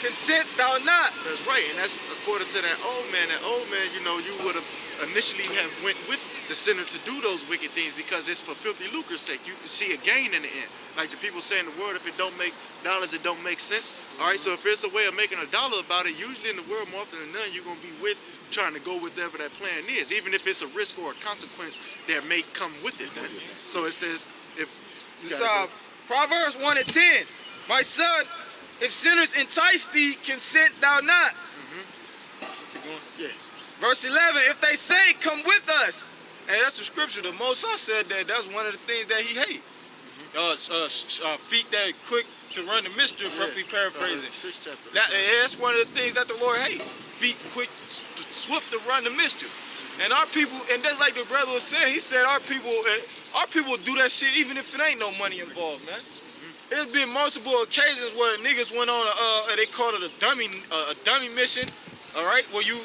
consent thou not. That's right, and that's according to that old man. That old man, you know, you would have initially have went with the sinner to do those wicked things because it's for filthy lucre's sake. You see a gain in the end. Like the people say in the world, if it don't make dollars, it don't make sense. All right, so if it's a way of making $1 about it, usually in the world, more often than not, you're gonna be with trying to go with whatever that plan is, even if it's a risk or a consequence that may come with it. Then, so it says if This Proverbs 1:10. My son, if sinners entice thee, consent thou not. Keep going. Yeah. Verse 11, if they say, come with us. Hey, that's the scripture. The Most High said that that's one of the things that he hate. Feet that quick to run the mischief, roughly paraphrasing. That's one of the things that the Lord hate. Feet quick, swift to run the mischief. And our people, and that's like the brother was saying, he said our people do that shit even if it ain't no money involved, man. There's been multiple occasions where niggas went on they call it a dummy mission. All right, well you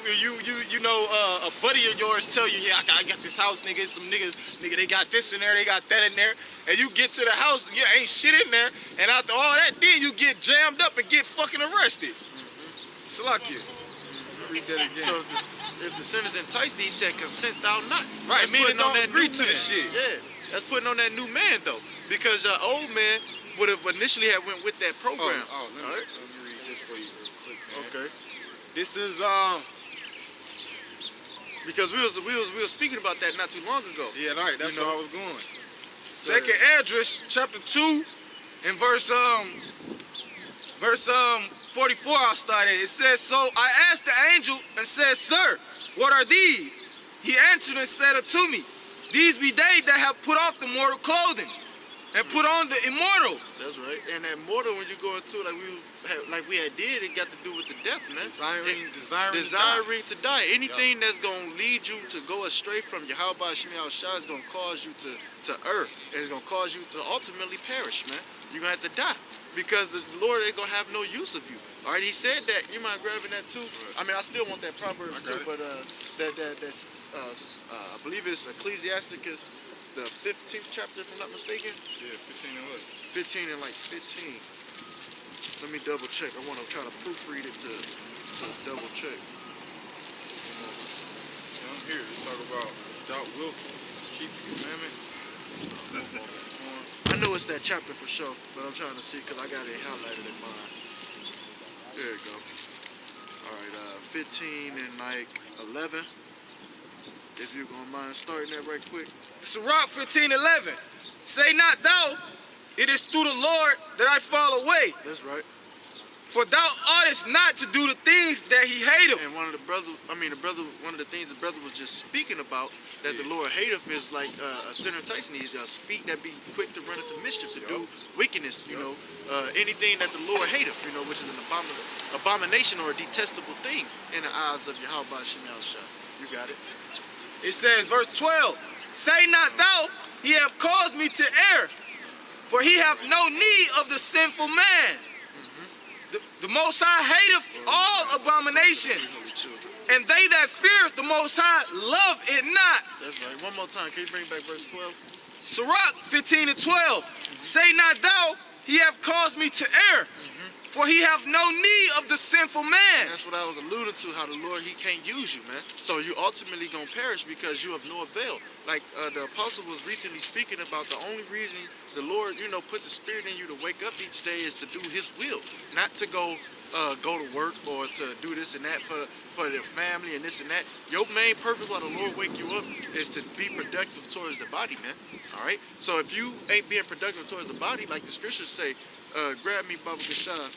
know a buddy of yours tell you, yeah, I got this house, nigga. Some nigga, they got this in there, they got that in there, and you get to the house, yeah, ain't shit in there, and after all that, then you get jammed up and get fucking arrested. Salakia. Read that again. So if the sinners enticed, he said, consent thou not. Right, that's meaning don't agree to man. the shit. Yeah, that's putting on that new man though, because the old man would have initially had went with that program. Let me read this for you real quick, man. Okay. This is because we was speaking about that not too long ago. Yeah, right. That's where I was going. So, Second Esdras, chapter 2, and verse 44. I'll start at. It says, so I asked the angel and said, sir, what are these? He answered and said unto me, these be they that have put off the mortal clothing and put on the immortal. That's right. And that mortal, when you go into it got to do with the death, man. Desiring to die. Anything that's gonna lead you to go astray from Yahweh Shemiah Shah is gonna cause you to err, and it's gonna cause you to ultimately perish, man. You're gonna have to die because the Lord ain't gonna have no use of you. All right, he said that. You mind grabbing that too? I mean, I still want that Proverbs too, but I believe it's Ecclesiasticus, the 15th chapter, if I'm not mistaken. Yeah, 15 and what? 15 and like 15. Let me double check. I want to try to proofread it to double check. I'm here to talk about thou wilt to keep the commandments. I know it's that chapter for sure, but I'm trying to see because I got it highlighted in mine. There you go. All right, 15 and like 11. If you're gonna mind starting that right quick. Sirach 15:11. Say not thou, it is through the Lord that I fall away. That's right. For thou oughtest not to do the things that he hateth. And one of the things the brother was just speaking about that the Lord hateth is like a sinner Tyson. He does feet that be quick to run into mischief, to do wickedness, you know, anything that the Lord hateth, you know, which is an abomination or a detestable thing in the eyes of Yahweh Shemiah Shah. You got it. It says, verse 12, say not thou, he hath caused me to err, for he hath no need of the sinful man. The Most High hateth all abomination, and they that fear the Most High love it not. That's right. One more time. Can you bring back verse 12? Sirach 15 and 12. Say not thou, he hath caused me to err, for he hath no need of the sinful man. That's what I was alluding to, how the Lord, he can't use you, man. So you ultimately going to perish because you have no avail. Like the apostle was recently speaking about, the only reason the Lord, you know, put the spirit in you to wake up each day is to do his will, not to go to work or to do this and that for their family and this and that. Your main purpose while the Lord wake you up is to be productive towards the body, man. All right? So if you ain't being productive towards the body, like the scriptures say, grab me, Baba Gashah,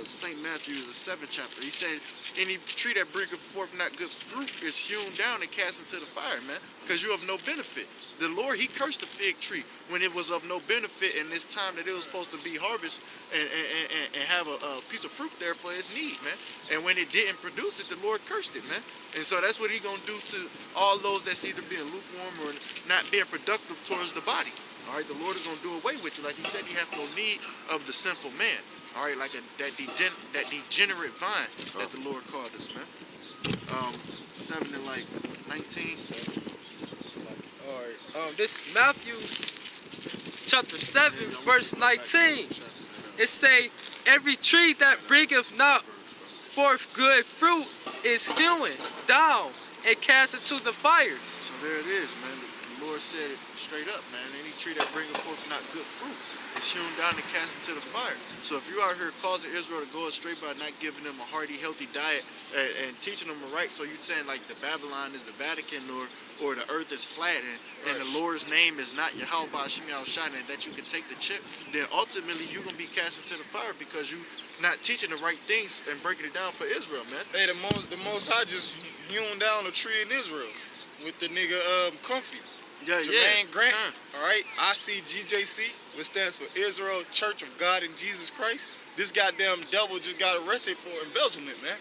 St. Matthew, the 7th chapter. He said, any tree that bringeth forth not good fruit is hewn down and cast into the fire, man, because you have no benefit. The Lord, he cursed the fig tree when it was of no benefit in this time that it was supposed to be harvest and have a piece of fruit there for his need, man. And when it didn't produce it, the Lord cursed it, man. And so that's what he's going to do to all those that's either being lukewarm or not being productive towards the body. All right, the Lord is going to do away with you. Like he said, he hath no need of the sinful man. All right, like that degenerate vine that the Lord called us, man. 7 and like 19. All right. This Matthew chapter 7, verse 19. It say, every tree that bringeth not forth good fruit is hewn down and cast into the fire. So there it is, man. The Lord said it straight up, man. Any tree that bringeth forth not good fruit is hewn down and cast into the fire. So if you out here causing Israel to go astray by not giving them a hearty, healthy diet and teaching them right, so you saying like the Babylon is the Vatican or the earth is flat and the Lord's name is not Yahweh Hashem Yahushua, and that you can take the chip, then ultimately you're going to be cast into the fire because you not teaching the right things and breaking it down for Israel, man. Hey, the most High just hewn down a tree in Israel with the nigga Comfy. Jermaine Grant, all right, ICGJC, which stands for Israel Church of God in Jesus Christ. This goddamn devil just got arrested for embezzlement, man.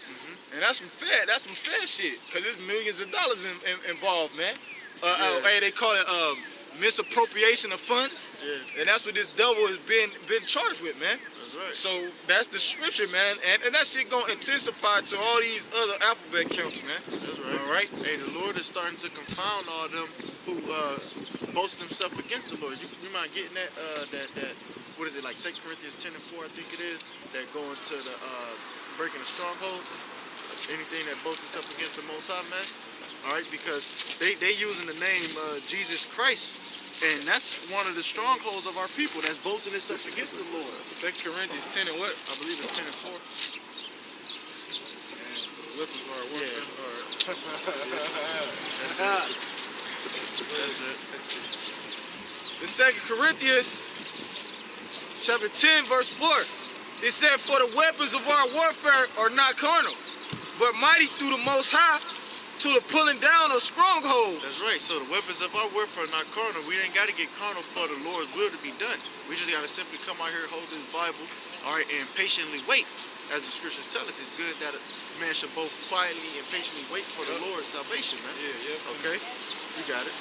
And that's some fair shit, because there's millions of dollars involved, man. Hey, they call it misappropriation of funds. And that's what this devil has been charged with, man. Right. So that's the scripture, man, and that shit gonna intensify to all these other alphabet counts, man. That's right. All right. Hey, the Lord is starting to confound all them who boast themselves against the Lord. You mind getting that what is it, like 2 Corinthians 10 and 4, I think it is, that go into the breaking the strongholds. Anything that boasts itself against the Most High, man. All right, because they using the name Jesus Christ. And that's one of the strongholds of our people that's boasting itself against the Lord. 2 Corinthians 10 and what? I believe it's 10 and 4. And weapons are warfare. Yeah. That's it. The 2 Corinthians chapter 10 verse 4. It said, for the weapons of our warfare are not carnal, but mighty through the Most High to the pulling down of strongholds. That's right. So the weapons of our warfare are not carnal. We ain't got to get carnal for the Lord's will to be done. We just got to simply come out here, hold this Bible, all right, and patiently wait. As the scriptures tell us, it's good that a man should both quietly and patiently wait for the Lord's salvation, man. Yeah. Okay? You got it.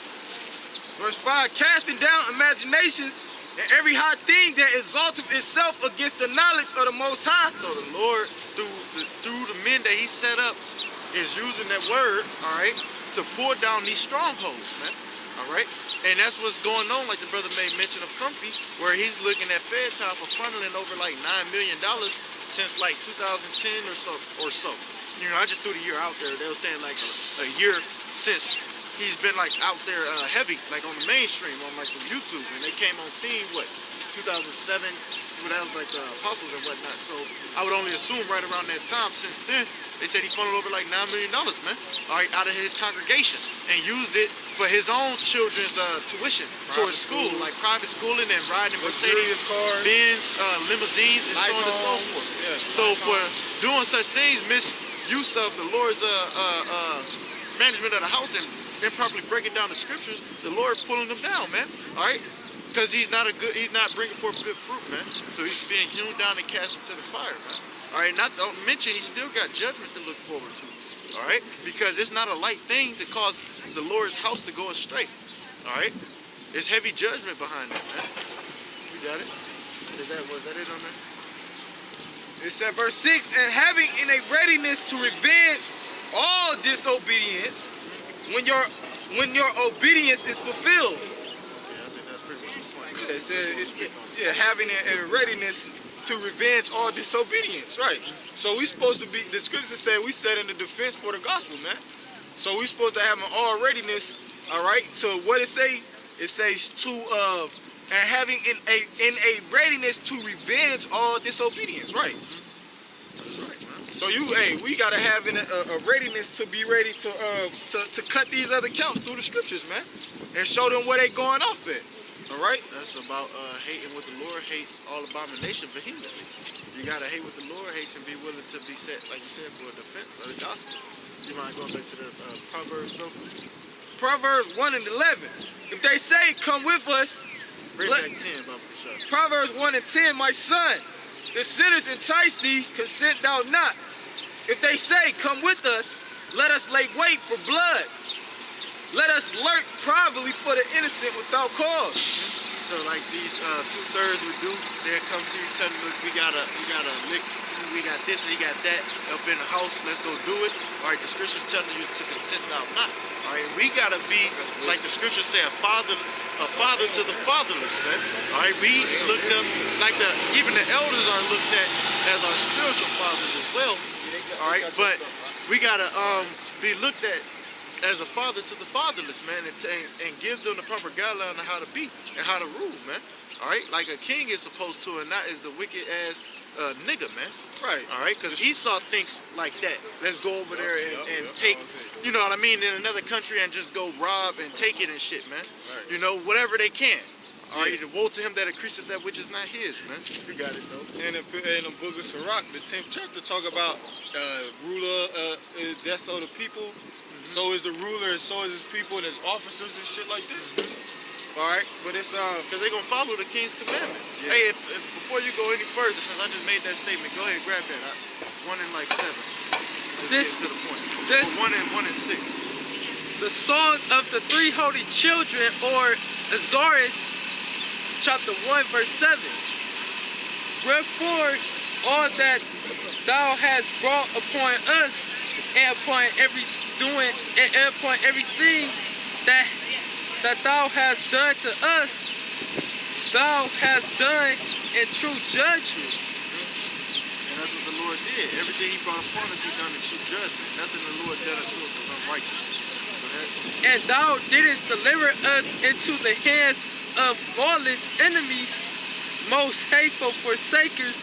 Verse 5, casting down imaginations and every high thing that exalteth itself against the knowledge of the Most High. So the Lord, through the men that he set up, is using that word, all right, to pull down these strongholds, man, all right? And that's what's going on, like the brother made mention of Comfy, where he's looking at FedTime for funneling over like $9 million since like 2010 or so. You know, I just threw the year out there. They were saying like a year since he's been like out there heavy, like on the mainstream, on like the YouTube, and they came on scene, what, 2007, that was like the apostles and whatnot. So I would only assume right around that time. Since then, they said he funneled over like $9 million, man, all right, out of his congregation, and used it for his own children's tuition towards school, like private schooling and riding Mercedes, cars, Benz, limousines, and so on and so forth. So for doing such things, misuse of the Lord's management of the house and improperly breaking down the scriptures, the Lord pulling them down, man. All right. Because he's not bringing forth good fruit, man. So he's being hewn down and cast into the fire, man. All right, don't mention he still got judgment to look forward to. All right, because it's not a light thing to cause the Lord's house to go astray. All right, there's heavy judgment behind that, man. You got it? Was that it on there? It said, verse 6, and having in a readiness to revenge all disobedience when your obedience is fulfilled. It said, having a readiness to revenge all disobedience, right? So we supposed to be, the scripture said we set in the defense for the gospel, man. So we supposed to have an all readiness, all right, to what it say? It says to, and having in a readiness to revenge all disobedience, right? That's right, man. So we gotta have a readiness to be ready to cut these other counts through the scriptures, man, and show them where they going off at. All right. That's about hating what the Lord hates, all abomination vehemently. You gotta hate what the Lord hates and be willing to be set, like you said, for a defense of the gospel. You mind going back to the Proverbs, though? Proverbs 1 and 11. If they say, "Come with us," bring back 10, Baba Kishar. Proverbs 1 and 10. My son, if sinners entice thee, consent thou not. If they say, "Come with us," let us lay wait for blood. Let us lurk privately for the innocent without cause. So like these 2/3 we do, they'll come to you telling you, we got a lick, we got this and you got that up in the house, let's go do it. All right, the scripture's telling you to consent thou not. All right, we gotta be, like the scriptures say, a father to the fatherless, man. All right, we looked up, like even the elders are looked at as our spiritual fathers as well. All right, but we gotta be looked at as a father to the fatherless, man, and give them the proper guideline on how to be and how to rule, man. All right, like a king is supposed to, and not as the wicked ass nigga, man. Right. All right, because Esau thinks like that. Let's go over there and take, you know what I mean, in another country and just go rob and take it and shit, man. Right. You know, whatever they can. All right, Yeah. woe to him that increaseth that which is not his, man. You got it, though. And in the book of Sirach, the 10th chapter, talk about ruler, that's so the people, so is the ruler, and so is his people and his officers and shit like that. All right, but it's Because they're going to follow the king's commandment. Yeah. Hey, if before you go any further, since I just made that statement, go ahead, grab that. One in like 7. Let's get to the point. Or one in 6. The song of the three holy children, or Azores, chapter 1, verse 7. Wherefore, all that thou hast brought upon us, and upon every doing, and upon everything that thou hast done to us, thou hast done in true judgment. And that's what the Lord did. Everything he brought upon us, he done in true judgment. Nothing the Lord done unto us was unrighteous. Go ahead. And thou didst deliver us into the hands of lawless enemies, most hateful forsakers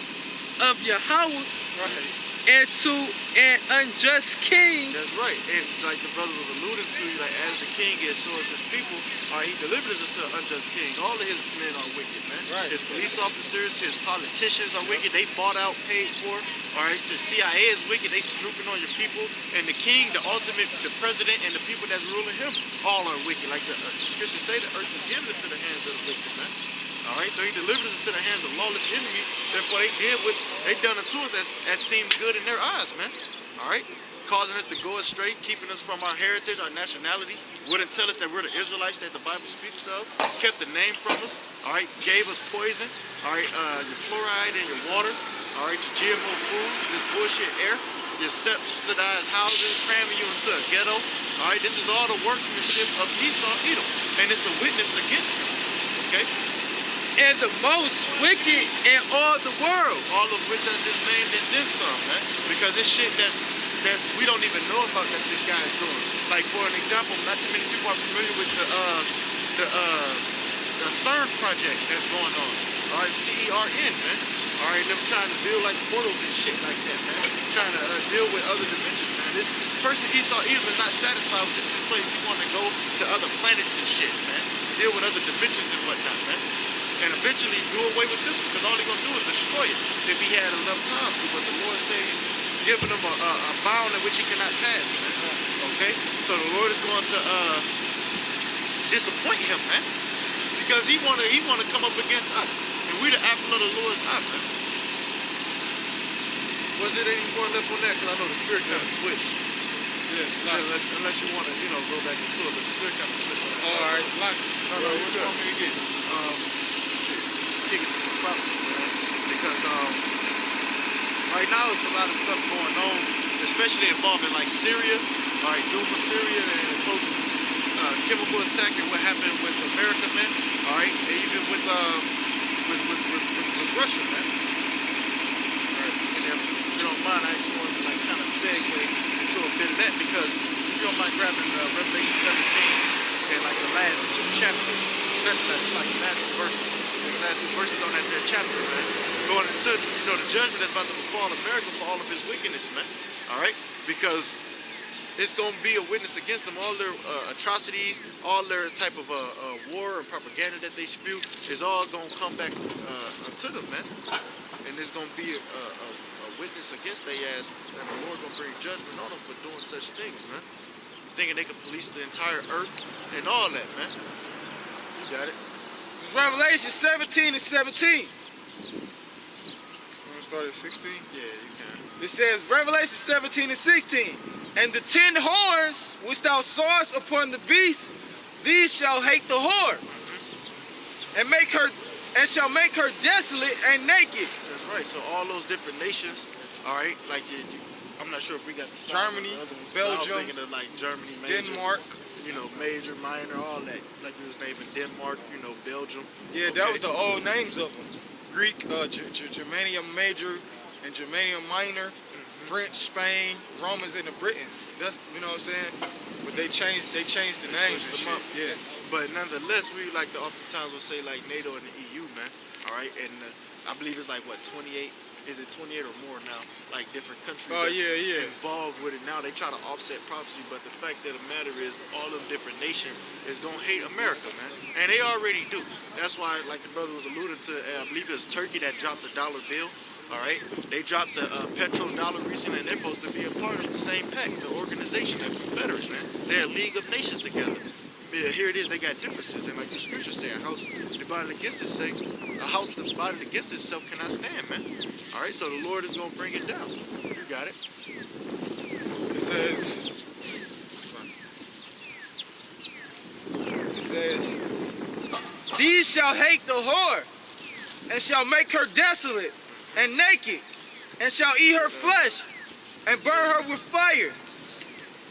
of Yahweh, Right. and to an unjust king. That's right. And like the brother was alluding to, like as the king is, so is his people. He delivered us into an unjust king. All of his men are wicked, man. Right. His police officers, his politicians are wicked. They bought out, paid for. All right. The CIA is wicked. They snooping on your people. And the king, the ultimate, the president, and the people that's ruling him, all are wicked. Like the scriptures say, the earth is given into the hands of the wicked, man. All right, so he delivered us into the hands of lawless enemies. Therefore, they did what they done unto us as seemed good in their eyes, man. All right, causing us to go astray, keeping us from our heritage, our nationality. Wouldn't tell us that we're the Israelites that the Bible speaks of. Kept the name from us. All right, gave us poison. All right, your fluoride in your water. All right, your GMO foods, this bullshit air, your subsidized houses, cramming you into a ghetto. All right, this is all the workmanship of Esau, Edom, and it's a witness against him. Okay. And the most wicked in all the world. All of which I just named and then some, man. Because it's shit that's we don't even know about that this guy is doing. Like for an example, not too many people are familiar with the CERN project that's going on. All right, CERN, man. All right, them trying to build like portals and shit like that, man. Trying to deal with other dimensions, man. This person Esau Edom is not satisfied with just this place. He want to go to other planets and shit, man. Deal with other dimensions and whatnot, man. And eventually do away with this one, because all he's going to do is destroy it if he had enough time to. But the Lord says he's giving him a bound in which he cannot pass, man. Okay? So the Lord is going to disappoint him, man. Because he wanna come up against us. And we the apple of the Lord's eye, man. Was it any more left on that? Because I know the spirit kind of switched. yes, Unless you want to, go back into it, but the spirit kind of switched. all right, it's like No, what you want me to get? Kick it to the prophecy, man. Because right now it's a lot of stuff going on, especially involving like Syria, all right, Duma, Syria, and post chemical attack and what happened with America, man. All right, and even with Russia, man. All right, and if you don't mind, I just wanted to like kind of segue into a bit of that because if you don't mind grabbing Revelation 17 and like the last 2 chapters, that's like the last 2 verses. The last 2 verses on that there chapter, man. Going into, the judgment that's about to befall America for all of his wickedness, man. All right? Because it's going to be a witness against them. All their atrocities, all their type of war and propaganda that they spew is all going to come back unto them, man. And there's going to be a witness against their ass, and the Lord going to bring judgment on them for doing such things, man. Thinking they can police the entire earth and all that, man. You got it. Revelation 17 and 17. You want to start at 16? Yeah, you can. It says, Revelation 17 and 16. And the 10 horns which thou sawest upon the beast, these shall hate the whore, and shall make her desolate and naked. That's right. So all those different nations, all right, like I'm not sure if we got the Germany, the other ones, Belgium, but I was thinking of like Germany, major, Denmark. Major, minor, all that. Like you was naming Denmark, Belgium. Yeah, that was the old names of them. Greek, Germanium Major and Germanium Minor. French, Spain, Romans, and the Britons. That's, you know what I'm saying? But they changed the names and switched shit. them up. Yeah. But nonetheless, we like to oftentimes will say like NATO and the EU, man. All right, and I believe it's like what 28. Is it 28 or more now? Like different countries Oh, yeah. involved with it now. They try to offset prophecy, but the fact of the matter is, all of different nations is gonna hate America, man, and they already do. That's why, like the brother was alluding to, I believe it was Turkey that dropped the dollar bill. All right, they dropped the petrodollar recently, and they're supposed to be a part of the same pact, the organization, the Confederates, man. They're a league of nations together. Yeah, here it is. They got differences, and like the scriptures say, a house divided against itself, a house divided against itself cannot stand, man. All right, so the Lord is gonna bring it down. You got it. It says, these shall hate the whore, and shall make her desolate and naked, and shall eat her flesh, and burn her with fire.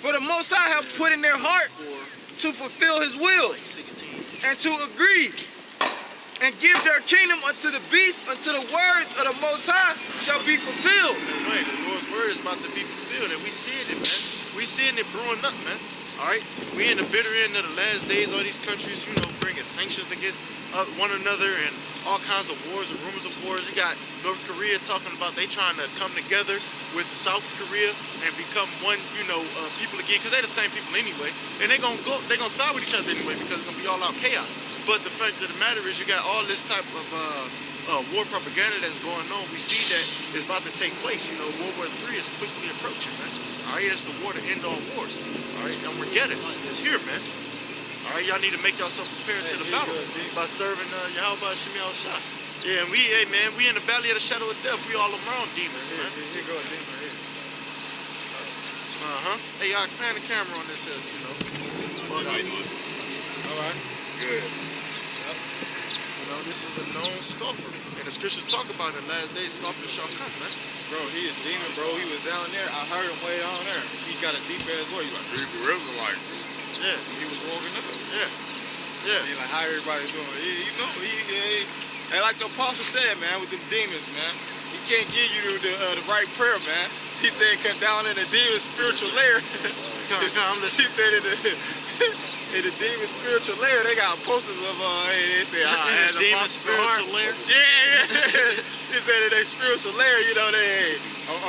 For the Most High have put in their hearts to fulfill his will, Like 16. and to agree, and give their kingdom unto the beast, until the words of the Most High shall be fulfilled. That's right. The Lord's word is about to be fulfilled, and we seeing it, man. We seeing it brewing up, man. All right, we in the bitter end of the last days. All these countries, you know, bringing sanctions against one another, and all kinds of wars and rumors of wars. You got North Korea talking about they trying to come together with South Korea and become one, you know, people again, because they're the same people anyway, and they're gonna side with each other anyway, because it's gonna be all out chaos. But the fact of the matter is, you got all this type of war propaganda that's going on. We see that it's about to take place. You know, World War III is quickly approaching, man. All right, that's the war to end all wars. All right, and we're getting it. It's here, man. All right, y'all need to make yourself prepared to the battle by serving Yahweh Shemi Al-Shah. Yeah, and we in the valley of the shadow of death. We all around demons, man. Hey, y'all pan the camera on this, you know. All right. Good. You know, this is a known scoffer. And the scriptures talk about it. Last days, scoffers shall come, man. Bro, he a demon, bro. He was down there. I heard him way down there. He got a deep ass voice. He like, Hebrew Israelites. Yeah. He was walking up. Yeah. Yeah. He like, how everybody doing? You know, and like the apostle said, man, with them demons, man, he can't give you the right prayer, man. He said, cut down in the demon spiritual layer. Come, He said in the demon spiritual layer, they got posters of they say, in the demon spiritual layer? Yeah. He said in their spiritual layer, you know,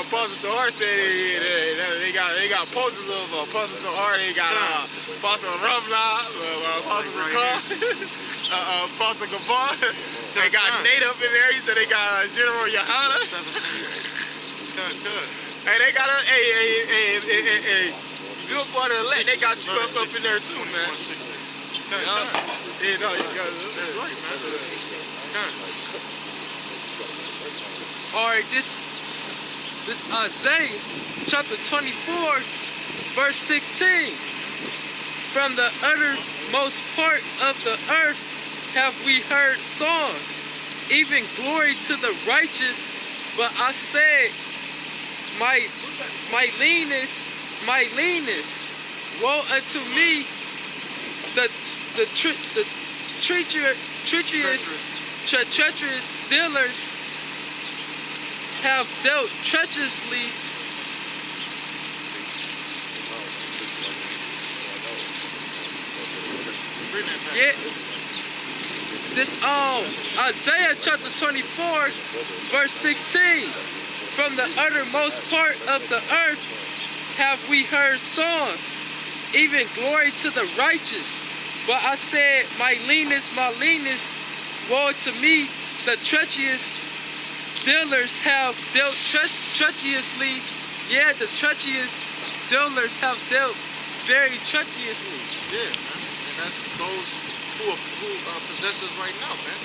Apostle Tahar said they got posters of Apostle Tahar. They got Apostle Ramla, Apostle McCall, Apostle Gabar. They got Nate up in there. He said they got General Yohana. Hey, they got Bill Part of the Elect. They got you up in there too, man. Yeah, no, you got it. That's right, man. All right, this Isaiah chapter 24, verse 16. From the uttermost part of the earth have we heard songs, even glory to the righteous. But I said, my leanness, woe unto me, the treacherous dealers have dealt treacherously. Yeah. This Isaiah chapter 24, verse 16. From the uttermost part of the earth have we heard songs, even glory to the righteous. But I said, my leanness, woe to me, the treacherous dealers have dealt treacherously. Yeah, the treacherous dealers have dealt very treacherously. Yeah, man. And that's those who possess us right now, man.